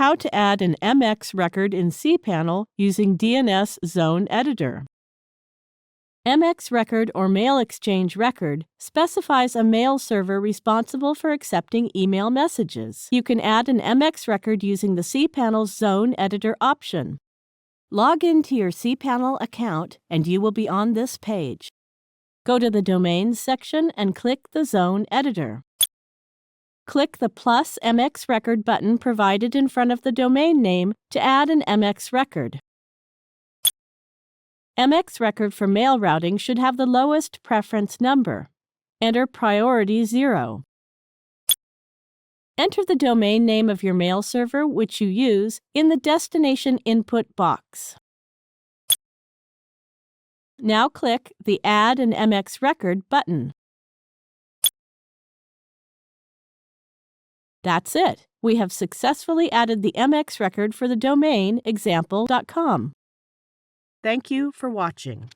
how to add an MX record in cPanel using DNS Zone Editor. MX record or mail exchange record specifies a mail server responsible for accepting email messages. You can add an MX record using the cPanel's Zone Editor option. Log into your cPanel account and you will be on this page. Go to the Domains section and click the Zone Editor. Click the plus MX record button provided in front of the domain name to add an MX record. MX record for mail routing should have the lowest preference number. Enter priority 0. Enter the domain name of your mail server which you use in the destination input box. Now click the Add an MX record button. That's it. We have successfully added the MX record for the domain example.com. Thank you for watching.